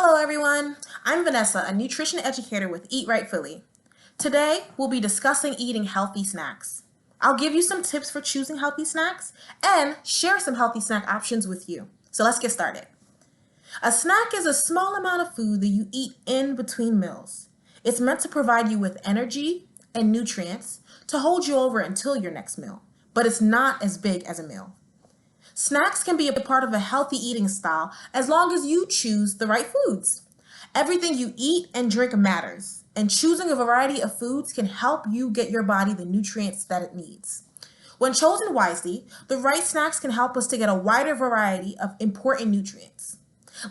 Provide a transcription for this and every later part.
Hello everyone, I'm Vanessa, a nutrition educator with Eat Right Philly. Today, we'll be discussing eating healthy snacks. I'll give you some tips for choosing healthy snacks and share some healthy snack options with you. So let's get started. A snack is a small amount of food that you eat in between meals. It's meant to provide you with energy and nutrients to hold you over until your next meal, but it's not as big as a meal. Snacks can be a part of a healthy eating style as long as you choose the right foods. Everything you eat and drink matters, and choosing a variety of foods can help you get your body the nutrients that it needs. When chosen wisely, the right snacks can help us to get a wider variety of important nutrients.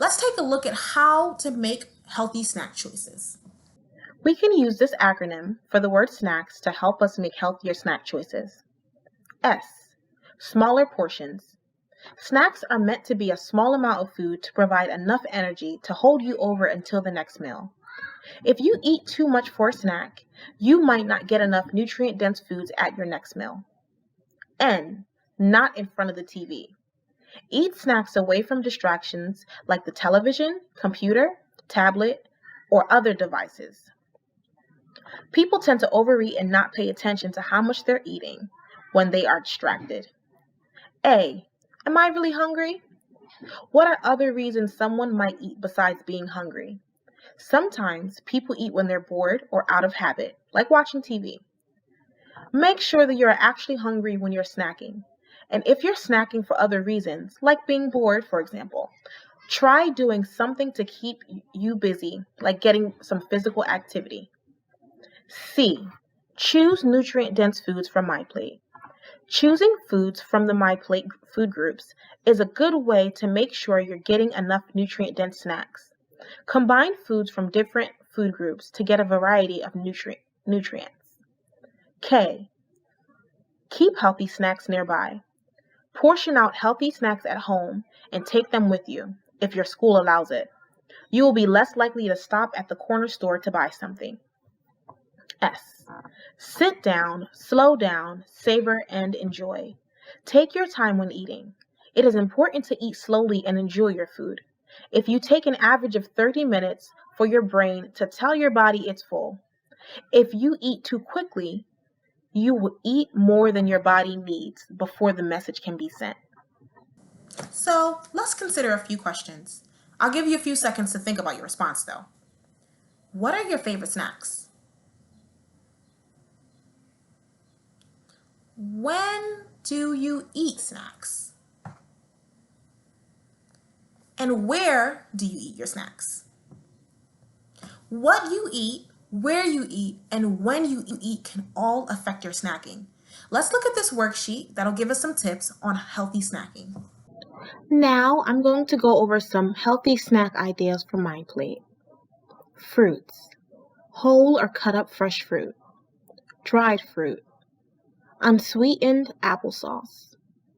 Let's take a look at how to make healthy snack choices. We can use this acronym for the word snacks to help us make healthier snack choices. S. Smaller portions. Snacks are meant to be a small amount of food to provide enough energy to hold you over until the next meal. If you eat too much for a snack, you might not get enough nutrient-dense foods at your next meal. N. Not in front of the TV. Eat snacks away from distractions like the television, computer, tablet, or other devices. People tend to overeat and not pay attention to how much they're eating when they are distracted. A. Am I really hungry? What are other reasons someone might eat besides being hungry? Sometimes people eat when they're bored or out of habit, like watching TV. Make sure that you're actually hungry when you're snacking. And if you're snacking for other reasons, like being bored, for example, try doing something to keep you busy, like getting some physical activity. C. Choose nutrient-dense foods from My Plate. Choosing foods from the My Plate food groups is a good way to make sure you're getting enough nutrient-dense snacks. Combine foods from different food groups to get a variety of nutrients. K. Keep healthy snacks nearby. Portion out healthy snacks at home and take them with you, if your school allows it. You will be less likely to stop at the corner store to buy something. S. Sit down, slow down, savor, and enjoy. Take your time when eating. It is important to eat slowly and enjoy your food. If you take an average of 30 minutes for your brain to tell your body it's full, if you eat too quickly, you will eat more than your body needs before the message can be sent. So let's consider a few questions. I'll give you a few seconds to think about your response though. What are your favorite snacks? When do you eat snacks? And where do you eat your snacks? What you eat, where you eat, and when you eat can all affect your snacking. Let's look at this worksheet that'll give us some tips on healthy snacking. Now I'm going to go over some healthy snack ideas for My Plate. Fruits. Whole or cut up fresh fruit. Dried fruit. Unsweetened applesauce.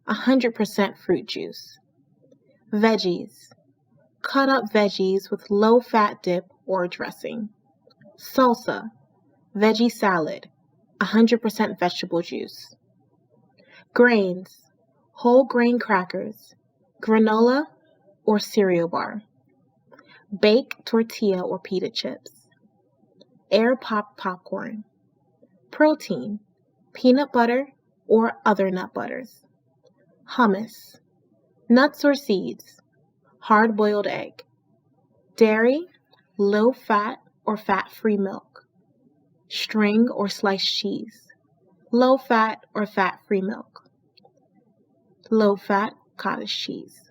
100% fruit juice. Veggies. Cut up veggies with low-fat dip or dressing. Salsa. Veggie salad. 100% vegetable juice. Grains. Whole grain crackers. Granola or cereal bar. Baked tortilla or pita chips. Air popped popcorn. Protein. Peanut butter or other nut butters. Hummus. Nuts or seeds. Hard-boiled egg. Dairy, low-fat or fat-free milk. String or sliced cheese. Low-fat or fat-free milk. Low-fat cottage cheese.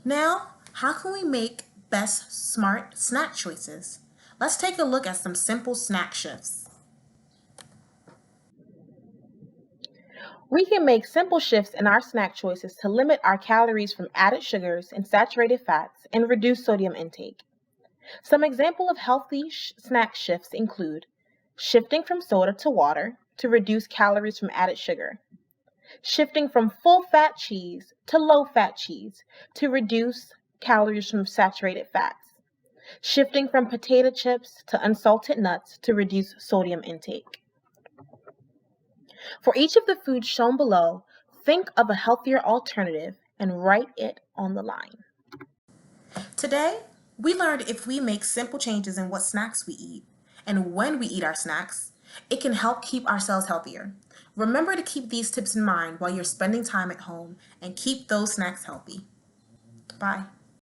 Now, how can we make best smart snack choices? Let's take a look at some simple snack shifts. We can make simple shifts in our snack choices to limit our calories from added sugars and saturated fats and reduce sodium intake. Some examples of healthy snack shifts include shifting from soda to water to reduce calories from added sugar, shifting from full-fat cheese to low-fat cheese to reduce calories from saturated fats, shifting from potato chips to unsalted nuts to reduce sodium intake. For each of the foods shown below, think of a healthier alternative and write it on the line. Today, We learned if we make simple changes in what snacks we eat and when we eat our snacks, it can help keep ourselves healthier. Remember to keep these tips in mind while you're spending time at home and keep those snacks healthy. Bye.